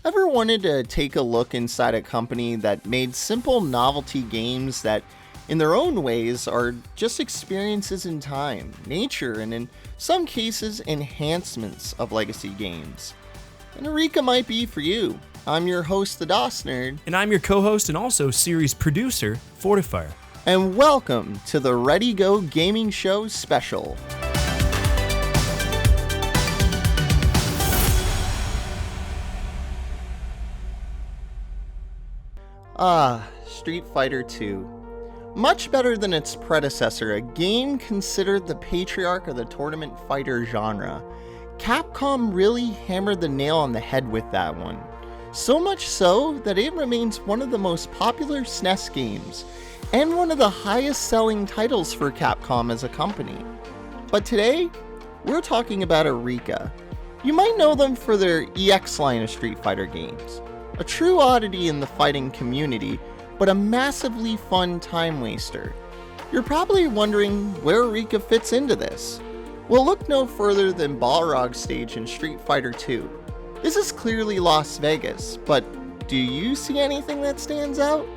Ever wanted to take a look inside a company that made simple novelty games that, in their own ways, are just experiences in time, nature, and in some cases, enhancements of legacy games? And Arika might be for you. I'm your host, the DOS Nerd. And I'm your co-host and also series producer, Fortifier. And welcome to the Ready Go Gaming Show Special. Street Fighter 2. Much better than its predecessor, a game considered the patriarch of the tournament fighter genre. Capcom really hammered the nail on the head with that one. So much so that it remains one of the most popular SNES games, and one of the highest selling titles for Capcom as a company. But today, we're talking about Eureka. You might know them for their EX line of Street Fighter games. A true oddity in the fighting community, but a massively fun time waster. You're probably wondering where Arika fits into this. Well, look no further than Balrog's stage in Street Fighter 2. This is clearly Las Vegas, but do you see anything that stands out?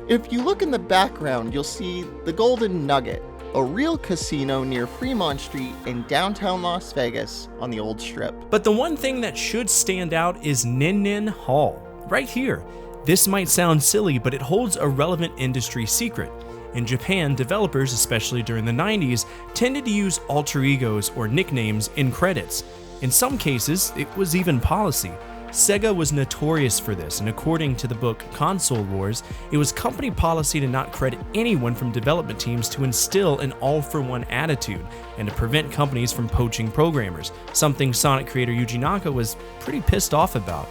If you look in the background, you'll see the Golden Nugget, a real casino near Fremont Street in downtown Las Vegas on the old strip. But the one thing that should stand out is Nin Nin Hall, right here. This might sound silly, but it holds a relevant industry secret. In Japan, developers, especially during the 90s, tended to use alter egos or nicknames in credits. In some cases, it was even policy. Sega was notorious for this, and according to the book Console Wars, it was company policy to not credit anyone from development teams to instill an all-for-one attitude, and to prevent companies from poaching programmers, something Sonic creator Yuji Naka was pretty pissed off about.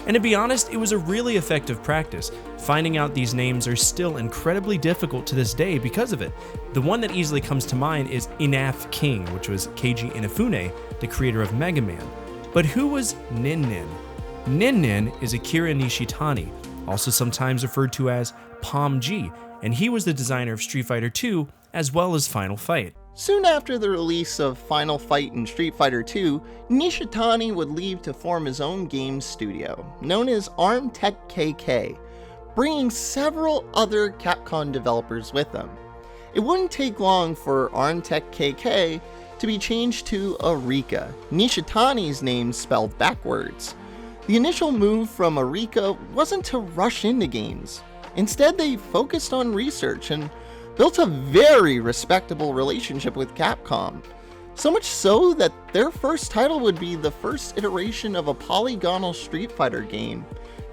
And to be honest, it was a really effective practice. Finding out these names are still incredibly difficult to this day because of it. The one that easily comes to mind is Inaf King, which was Keiji Inafune, the creator of Mega Man. But who was Nin Nin? Nin Nin is Akira Nishitani, also sometimes referred to as Palm G, and he was the designer of Street Fighter 2 as well as Final Fight. Soon after the release of Final Fight and Street Fighter 2, Nishitani would leave to form his own games studio, known as ARM Tech KK, bringing several other Capcom developers with him. It wouldn't take long for ARM Tech KK to be changed to Arika, Nishitani's name spelled backwards. The initial move from Arika wasn't to rush into games. Instead, they focused on research and built a very respectable relationship with Capcom. So much so that their first title would be the first iteration of a polygonal Street Fighter game,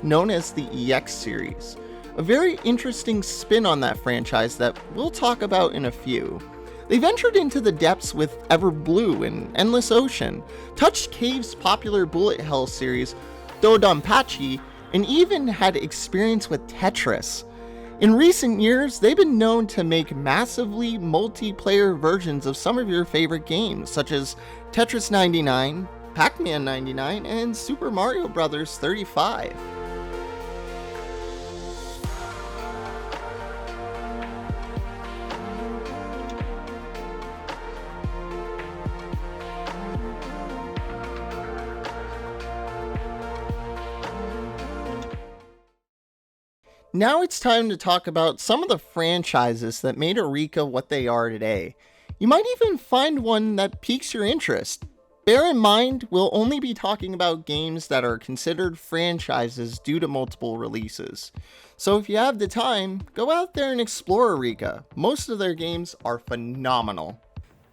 known as the EX series. A very interesting spin on that franchise that we'll talk about in a few. They ventured into the depths with Ever Blue and Endless Ocean, touched Cave's popular bullet hell series, Dodonpachi, and even had experience with Tetris. In recent years, they've been known to make massively multiplayer versions of some of your favorite games, such as Tetris 99, Pac-Man 99, and Super Mario Bros. 35. Now it's time to talk about some of the franchises that made Eureka what they are today. You might even find one that piques your interest. Bear in mind, we'll only be talking about games that are considered franchises due to multiple releases. So if you have the time, go out there and explore Eureka. Most of their games are phenomenal.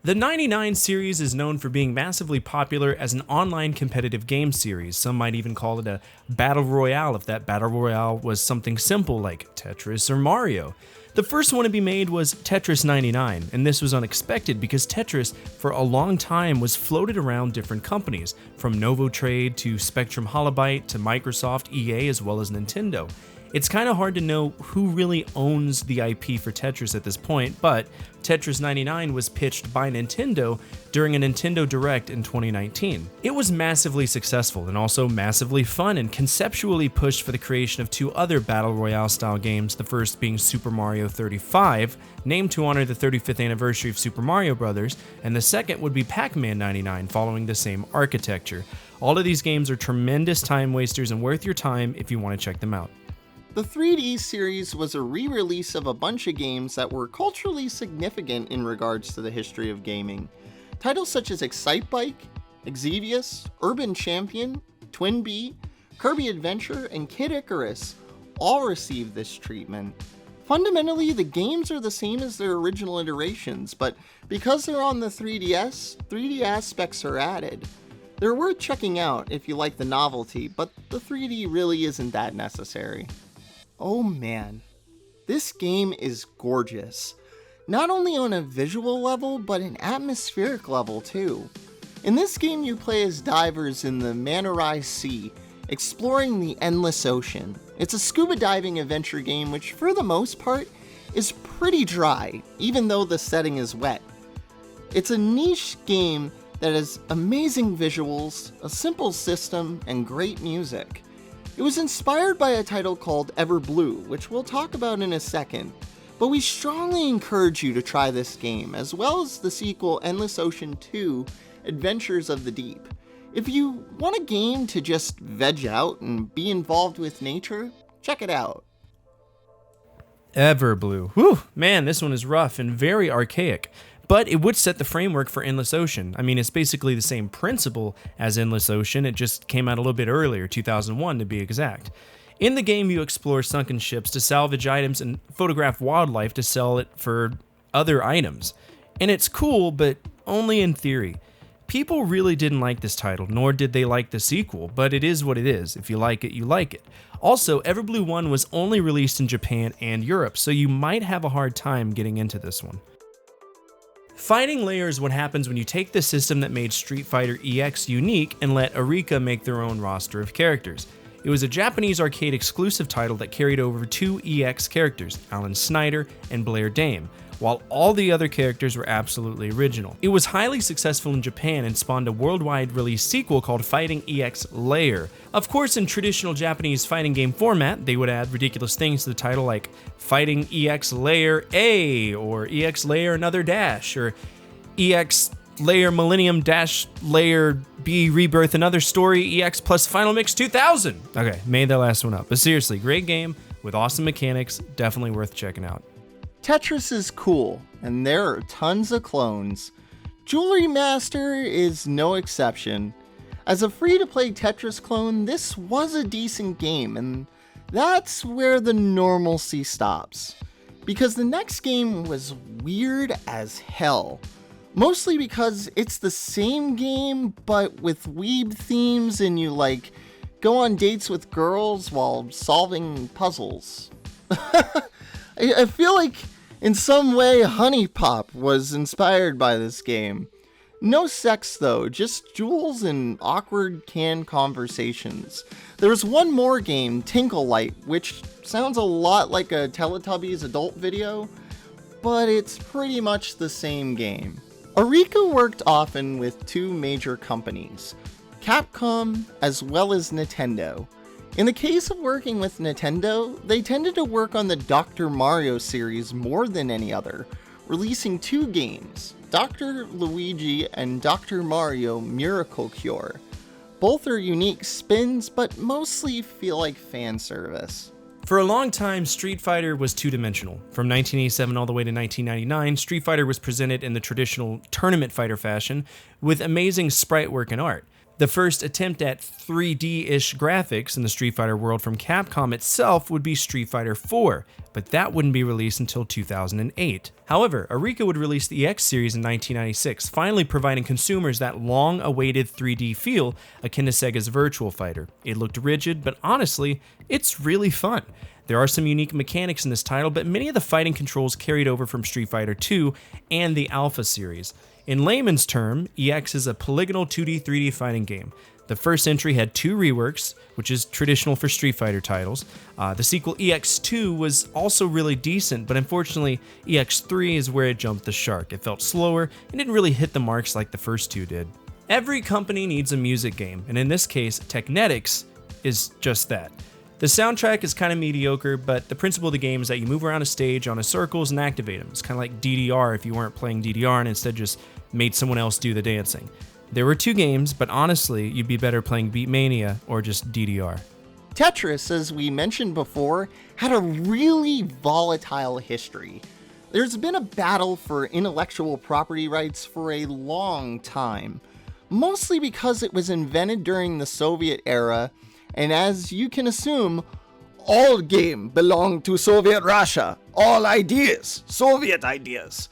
The 99 series is known for being massively popular as an online competitive game series. Some might even call it a battle royale if that battle royale was something simple like Tetris or Mario. The first one to be made was Tetris 99, and this was unexpected because Tetris for a long time was floated around different companies, from Novotrade to Spectrum Holobyte to Microsoft, EA, as well as Nintendo. It's kind of hard to know who really owns the IP for Tetris at this point, but Tetris 99 was pitched by Nintendo during a Nintendo Direct in 2019. It was massively successful and also massively fun, and conceptually pushed for the creation of two other Battle Royale style games, the first being Super Mario 35, named to honor the 35th anniversary of Super Mario Bros., and the second would be Pac-Man 99, following the same architecture. All of these games are tremendous time wasters and worth your time if you want to check them out. The 3D series was a re-release of a bunch of games that were culturally significant in regards to the history of gaming. Titles such as Excitebike, Exevious, Urban Champion, Twin Bee, Kirby Adventure, and Kid Icarus all received this treatment. Fundamentally, the games are the same as their original iterations, but because they're on the 3DS, 3D aspects are added. They're worth checking out if you like the novelty, but the 3D really isn't that necessary. Oh man, this game is gorgeous. Not only on a visual level, but an atmospheric level too. In this game you play as divers in the Manorai Sea, exploring the endless ocean. It's a scuba diving adventure game which for the most part is pretty dry, even though the setting is wet. It's a niche game that has amazing visuals, a simple system, and great music. It was inspired by a title called Everblue, which we'll talk about in a second, but we strongly encourage you to try this game, as well as the sequel Endless Ocean 2: Adventures of the Deep. If you want a game to just veg out and be involved with nature, check it out. Everblue. Whew, man, this one is rough and very archaic. But it would set the framework for Endless Ocean. I mean, it's basically the same principle as Endless Ocean, it just came out a little bit earlier, 2001 to be exact. In the game, you explore sunken ships to salvage items and photograph wildlife to sell it for other items. And it's cool, but only in theory. People really didn't like this title, nor did they like the sequel, but it is what it is. If you like it, you like it. Also, Everblue 1 was only released in Japan and Europe, so you might have a hard time getting into this one. Fighting Layer is what happens when you take the system that made Street Fighter EX unique and let Arika make their own roster of characters. It was a Japanese arcade exclusive title that carried over 2 EX characters, Alan Snyder and Blair Dame, while all the other characters were absolutely original. It was highly successful in Japan and spawned a worldwide release sequel called Fighting EX Layer. Of course, in traditional Japanese fighting game format, they would add ridiculous things to the title like Fighting EX Layer A, or EX Layer Another Dash, or EX Layer Millennium Dash Layer B Rebirth Another Story EX plus Final Mix 2000. Okay, made that last one up. But seriously, great game with awesome mechanics, definitely worth checking out. Tetris is cool, and there are tons of clones. Jewelry Master is no exception. As a free-to-play Tetris clone, this was a decent game, and that's where the normalcy stops. Because the next game was weird as hell. Mostly because it's the same game, but with weeb themes, and you, go on dates with girls while solving puzzles. I feel like in some way Honey Pop was inspired by this game. No sex though, just jewels and awkward canned conversations. There was one more game, Tinkle Light, which sounds a lot like a Teletubbies adult video, but it's pretty much the same game. Arika worked often with 2 major companies, Capcom as well as Nintendo. In the case of working with Nintendo, they tended to work on the Dr. Mario series more than any other, releasing 2 games, Dr. Luigi and Dr. Mario Miracle Cure. Both are unique spins, but mostly feel like fan service. For a long time, Street Fighter was two-dimensional. From 1987 all the way to 1999, Street Fighter was presented in the traditional tournament fighter fashion with amazing sprite work and art. The first attempt at 3D-ish graphics in the Street Fighter world from Capcom itself would be Street Fighter 4, but that wouldn't be released until 2008. However, Arika would release the EX series in 1996, finally providing consumers that long-awaited 3D feel akin to Sega's Virtual Fighter. It looked rigid, but honestly, it's really fun. There are some unique mechanics in this title, but many of the fighting controls carried over from Street Fighter 2 and the Alpha series. In layman's term, EX is a polygonal 2D, 3D fighting game. The first entry had 2 reworks, which is traditional for Street Fighter titles. The sequel EX2 was also really decent, but unfortunately EX3 is where it jumped the shark. It felt slower and didn't really hit the marks like the first 2 did. Every company needs a music game, and in this case, Technetics is just that. The soundtrack is kind of mediocre, but the principle of the game is that you move around a stage on a circles and activate them. It's kind of like DDR if you weren't playing DDR and instead just made someone else do the dancing. There were 2 games, but honestly, you'd be better playing Beatmania or just DDR. Tetris, as we mentioned before, had a really volatile history. There's been a battle for intellectual property rights for a long time, mostly because it was invented during the Soviet era, and as you can assume, all game belonged to Soviet Russia. All ideas, Soviet ideas.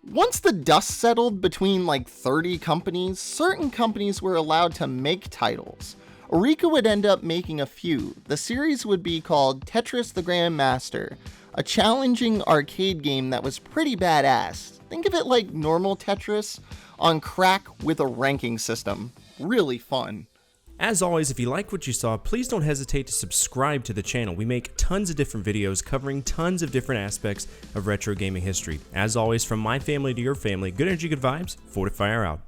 Once the dust settled between like 30 companies, certain companies were allowed to make titles. Arika would end up making a few. The series would be called Tetris the Grandmaster, a challenging arcade game that was pretty badass. Think of it like normal Tetris on crack with a ranking system. Really fun. As always, if you like what you saw, please don't hesitate to subscribe to the channel. We make tons of different videos covering tons of different aspects of retro gaming history. As always, from my family to your family, good energy, good vibes, Fortifire out.